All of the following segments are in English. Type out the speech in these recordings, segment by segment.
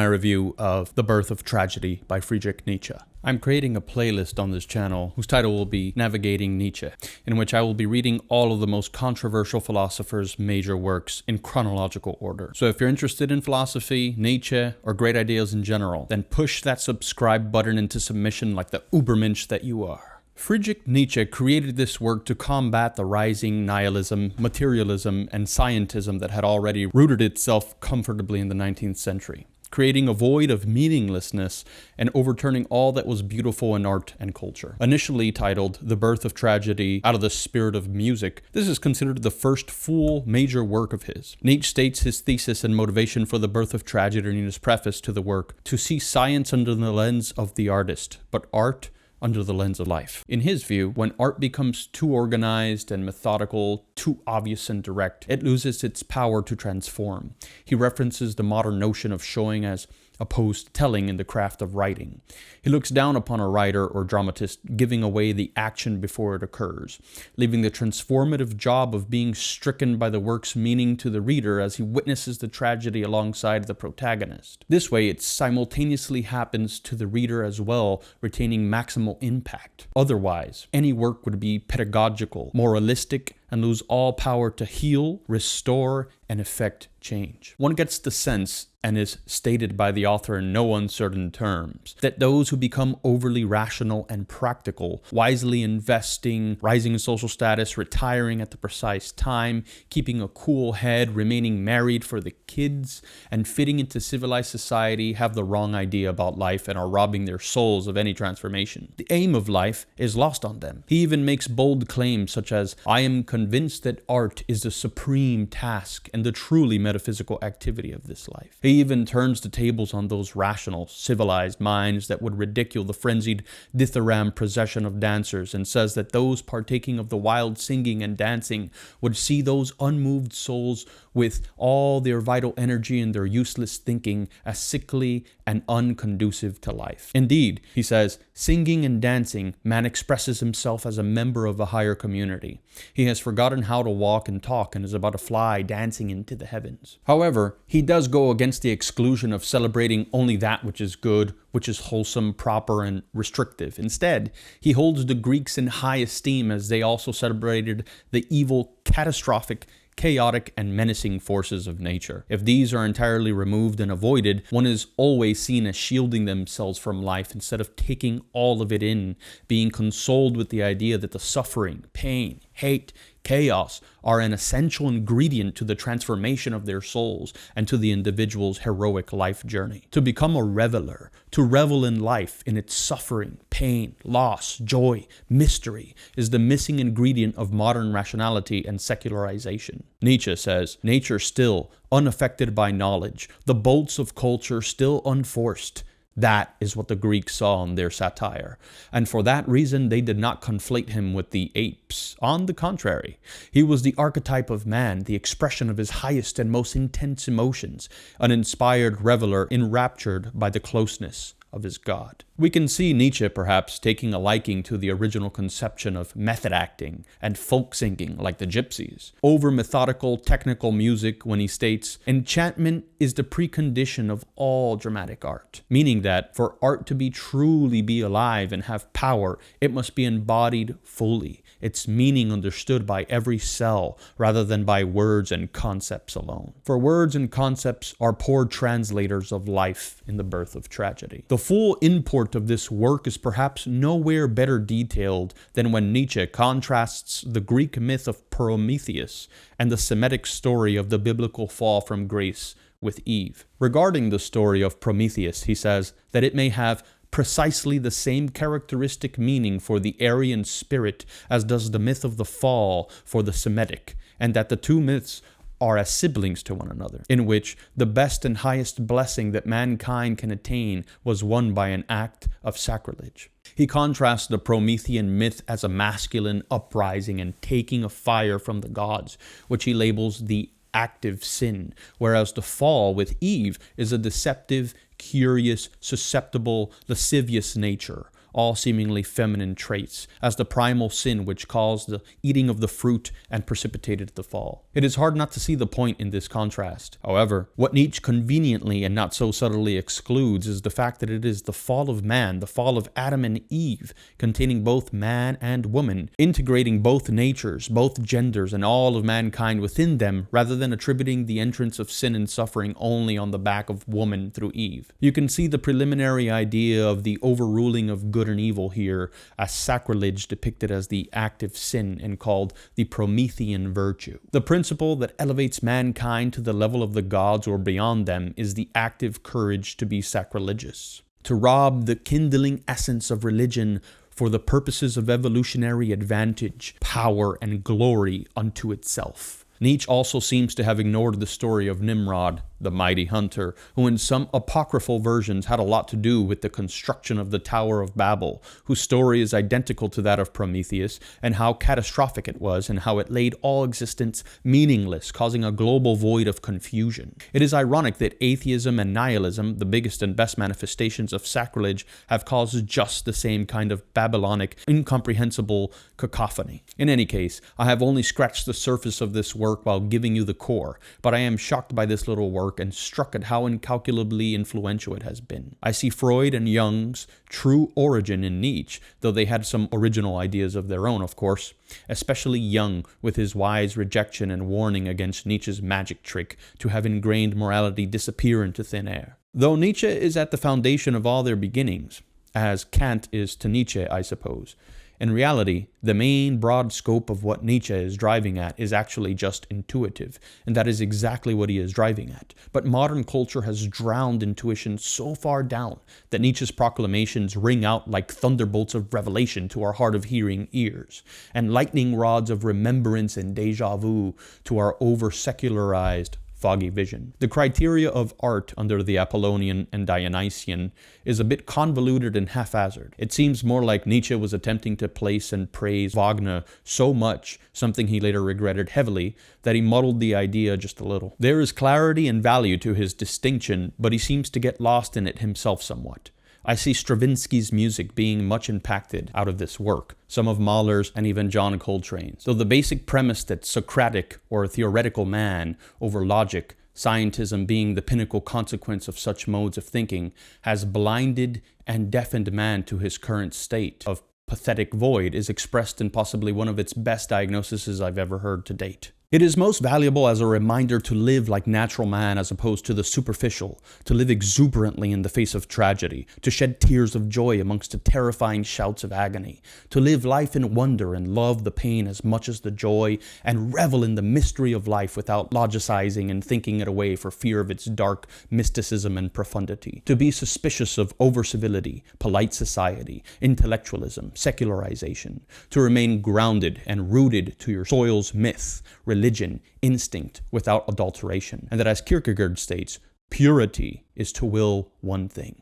my review of The Birth of Tragedy by Friedrich Nietzsche. I'm creating a playlist on this channel whose title will be Navigating Nietzsche, in which I will be reading all of the most controversial philosophers' major works in chronological order. So if you're interested in philosophy, Nietzsche, or great ideas in general, then push that subscribe button into submission like the Ubermensch that you are. Friedrich Nietzsche created this work to combat the rising nihilism, materialism, and scientism that had already rooted itself comfortably in the 19th century, creating a void of meaninglessness and overturning all that was beautiful in art and culture. Initially titled The Birth of Tragedy out of the spirit of music, this is considered the first full major work of his. Nietzsche states his thesis and motivation for The Birth of Tragedy in his preface to the work: to see science under the lens of the artist, but art under the lens of life. In his view, when art becomes too organized and methodical, too obvious and direct, it loses its power to transform. He references the modern notion of showing as opposed to telling in the craft of writing. He looks down upon a writer or dramatist giving away the action before it occurs, leaving the transformative job of being stricken by the work's meaning to the reader as he witnesses the tragedy alongside the protagonist. This way, it simultaneously happens to the reader as well, retaining maximal impact. Otherwise, any work would be pedagogical, moralistic, and lose all power to heal, restore, and effect change. One gets the sense, and is stated by the author in no uncertain terms, that those who become overly rational and practical, wisely investing, rising in social status, retiring at the precise time, keeping a cool head, remaining married for the kids, and fitting into civilized society, have the wrong idea about life and are robbing their souls of any transformation. The aim of life is lost on them. He even makes bold claims such as, "I am convinced that art is the supreme task and the truly metaphysical activity of this life." He even turns the tables on those rational, civilized minds that would ridicule the frenzied dithyramb procession of dancers, and says that those partaking of the wild singing and dancing would see those unmoved souls with all their vital energy and their useless thinking as sickly and unconducive to life. Indeed, he says, singing and dancing, man expresses himself as a member of a higher community. He has forgotten how to walk and talk and is about to fly dancing into the heavens. However, he does go against the exclusion of celebrating only that which is good, which is wholesome, proper, and restrictive. Instead, he holds the Greeks in high esteem as they also celebrated the evil, catastrophic, chaotic, and menacing forces of nature. If these are entirely removed and avoided, one is always seen as shielding themselves from life instead of taking all of it in, being consoled with the idea that the suffering, pain, hate, chaos are an essential ingredient to the transformation of their souls and to the individual's heroic life journey. To become a reveler, to revel in life, in its suffering, pain, loss, joy, mystery, is the missing ingredient of modern rationality and secularization. Nietzsche says, nature still unaffected by knowledge, the bolts of culture still unforced. That is what the Greeks saw in their satire, and for that reason they did not conflate him with the apes. On the contrary, he was the archetype of man, the expression of his highest and most intense emotions, an inspired reveler enraptured by the closeness of his God. We can see Nietzsche perhaps taking a liking to the original conception of method acting and folk singing like the gypsies, over methodical technical music when he states, "Enchantment is the precondition of all dramatic art," meaning that for art to truly be alive and have power, it must be embodied fully, its meaning understood by every cell rather than by words and concepts alone. For words and concepts are poor translators of life in The Birth of Tragedy. The full import of this work is perhaps nowhere better detailed than when Nietzsche contrasts the Greek myth of Prometheus and the Semitic story of the biblical fall from grace with Eve. Regarding the story of Prometheus, he says that it may have precisely the same characteristic meaning for the Aryan spirit as does the myth of the fall for the Semitic, and that the two myths are as siblings to one another, in which the best and highest blessing that mankind can attain was won by an act of sacrilege. He contrasts the Promethean myth as a masculine uprising and taking of fire from the gods, which he labels the active sin, whereas the fall with Eve is a deceptive, curious, susceptible, lascivious nature, all seemingly feminine traits, as the primal sin which caused the eating of the fruit and precipitated the fall. It is hard not to see the point in this contrast. However, what Nietzsche conveniently and not so subtly excludes is the fact that it is the fall of man, the fall of Adam and Eve, containing both man and woman, integrating both natures, both genders, and all of mankind within them, rather than attributing the entrance of sin and suffering only on the back of woman through Eve. You can see the preliminary idea of the overruling of good and evil here as sacrilege depicted as the active sin and called the Promethean virtue. The principle that elevates mankind to the level of the gods or beyond them is the active courage to be sacrilegious, to rob the kindling essence of religion for the purposes of evolutionary advantage, power, and glory unto itself. Nietzsche also seems to have ignored the story of Nimrod, the mighty hunter, who in some apocryphal versions had a lot to do with the construction of the Tower of Babel, whose story is identical to that of Prometheus, and how catastrophic it was, and how it laid all existence meaningless, causing a global void of confusion. It is ironic that atheism and nihilism, the biggest and best manifestations of sacrilege, have caused just the same kind of Babylonic, incomprehensible cacophony. In any case, I have only scratched the surface of this work while giving you the core, but I am shocked by this little work and struck at how incalculably influential it has been. I see Freud and Jung's true origin in Nietzsche, though they had some original ideas of their own, of course, especially Jung with his wise rejection and warning against Nietzsche's magic trick to have ingrained morality disappear into thin air. Though Nietzsche is at the foundation of all their beginnings, as Kant is to Nietzsche, I suppose, in reality, the main broad scope of what Nietzsche is driving at is actually just intuitive, and that is exactly what he is driving at. But modern culture has drowned intuition so far down that Nietzsche's proclamations ring out like thunderbolts of revelation to our hard-of-hearing ears, and lightning rods of remembrance and déjà vu to our over-secularized foggy vision. The criteria of art under the Apollonian and Dionysian is a bit convoluted and haphazard. It seems more like Nietzsche was attempting to place and praise Wagner so much, something he later regretted heavily, that he muddled the idea just a little. There is clarity and value to his distinction, but he seems to get lost in it himself somewhat. I see Stravinsky's music being much impacted out of this work, some of Mahler's and even John Coltrane's. Though the basic premise that Socratic or theoretical man over logic, scientism being the pinnacle consequence of such modes of thinking, has blinded and deafened man to his current state of pathetic void, is expressed in possibly one of its best diagnoses I've ever heard to date. It is most valuable as a reminder to live like natural man as opposed to the superficial, to live exuberantly in the face of tragedy, to shed tears of joy amongst the terrifying shouts of agony, to live life in wonder and love the pain as much as the joy, and revel in the mystery of life without logicizing and thinking it away for fear of its dark mysticism and profundity, to be suspicious of over-civility, polite society, intellectualism, secularization, to remain grounded and rooted to your soil's myth, religion, instinct, without adulteration, and that, as Kierkegaard states, purity is to will one thing.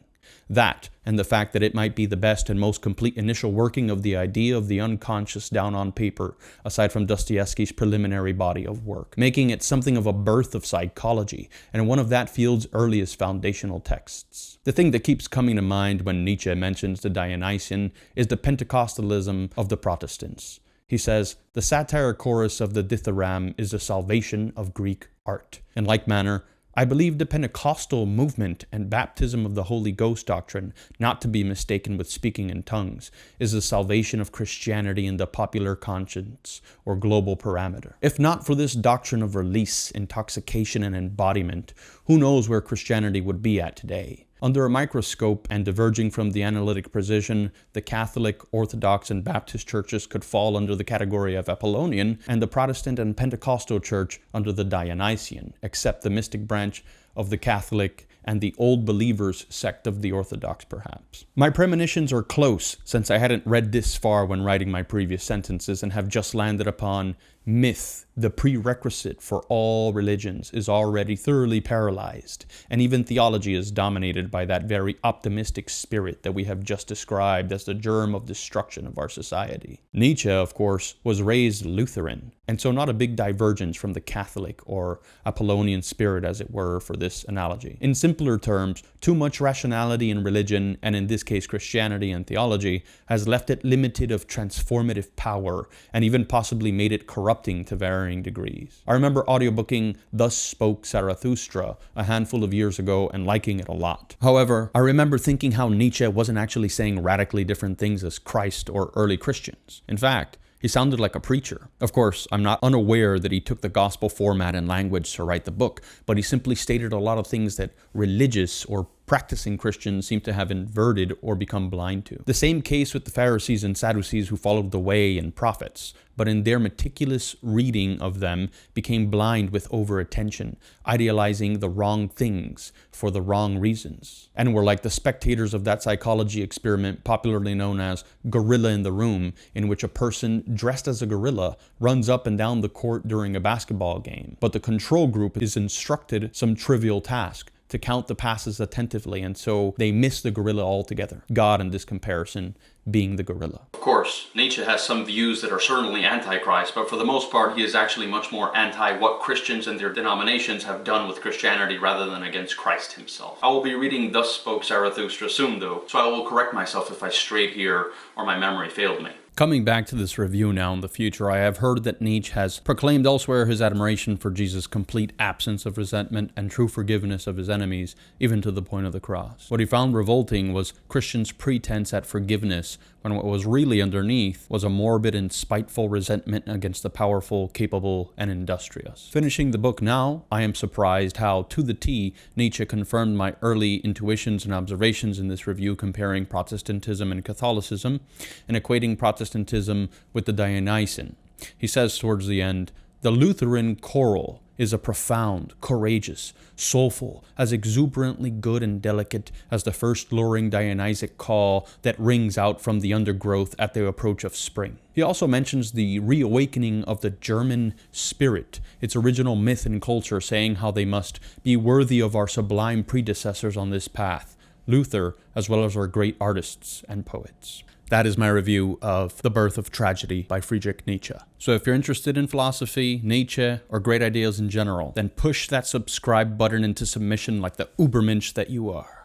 That, and the fact that it might be the best and most complete initial working of the idea of the unconscious down on paper, aside from Dostoevsky's preliminary body of work, making it something of a birth of psychology, and one of that field's earliest foundational texts. The thing that keeps coming to mind when Nietzsche mentions the Dionysian is the Pentecostalism of the Protestants. He says, the satire chorus of the dithyramb is the salvation of Greek art. In like manner, I believe the Pentecostal movement and baptism of the Holy Ghost doctrine, not to be mistaken with speaking in tongues, is the salvation of Christianity in the popular conscience or global parameter. If not for this doctrine of release, intoxication, and embodiment, who knows where Christianity would be at today? Under a microscope and diverging from the analytic precision, the Catholic, Orthodox, and Baptist churches could fall under the category of Apollonian, and the Protestant and Pentecostal church under the Dionysian, except the mystic branch of the Catholic and the Old Believers sect of the Orthodox, perhaps. My premonitions are close, since I hadn't read this far when writing my previous sentences and have just landed upon myth, the prerequisite for all religions, is already thoroughly paralyzed, and even theology is dominated by that very optimistic spirit that we have just described as the germ of destruction of our society. Nietzsche, of course, was raised Lutheran, and so not a big divergence from the Catholic or Apollonian spirit, as it were, for this analogy. In simpler terms, too much rationality in religion, and in this case Christianity and theology, has left it limited of transformative power, and even possibly made it corrupting to varying degrees. I remember audiobooking Thus Spoke Zarathustra a handful of years ago and liking it a lot. However, I remember thinking how Nietzsche wasn't actually saying radically different things as Christ or early Christians. In fact, he sounded like a preacher. Of course, I'm not unaware that he took the gospel format and language to write the book, but he simply stated a lot of things that religious or practicing Christians seem to have inverted or become blind to. The same case with the Pharisees and Sadducees who followed the way and prophets, but in their meticulous reading of them became blind with over-attention, idealizing the wrong things for the wrong reasons, and were like the spectators of that psychology experiment popularly known as gorilla in the room, in which a person dressed as a gorilla runs up and down the court during a basketball game, but the control group is instructed some trivial task to count the passes attentively, and so they miss the gorilla altogether. God, in this comparison, being the gorilla. Of course, Nietzsche has some views that are certainly anti-Christ, but for the most part, he is actually much more anti what Christians and their denominations have done with Christianity rather than against Christ himself. I will be reading Thus Spoke Zarathustra soon, though, so I will correct myself if I strayed here or my memory failed me. Coming back to this review now in the future, I have heard that Nietzsche has proclaimed elsewhere his admiration for Jesus' complete absence of resentment and true forgiveness of his enemies, even to the point of the cross. What he found revolting was Christians' pretense at forgiveness, when what was really underneath was a morbid and spiteful resentment against the powerful, capable, and industrious. Finishing the book now, I am surprised how, to the T, Nietzsche confirmed my early intuitions and observations in this review, comparing Protestantism and Catholicism, and equating Protestantism with the Dionysian. He says towards the end, "The Lutheran choral is a profound, courageous, soulful, as exuberantly good and delicate as the first luring Dionysic call that rings out from the undergrowth at the approach of spring." He also mentions the reawakening of the German spirit, its original myth and culture, saying how they must be worthy of our sublime predecessors on this path, Luther, as well as our great artists and poets. That is my review of The Birth of Tragedy by Friedrich Nietzsche. So if you're interested in philosophy, Nietzsche, or great ideas in general, then push that subscribe button into submission like the Ubermensch that you are.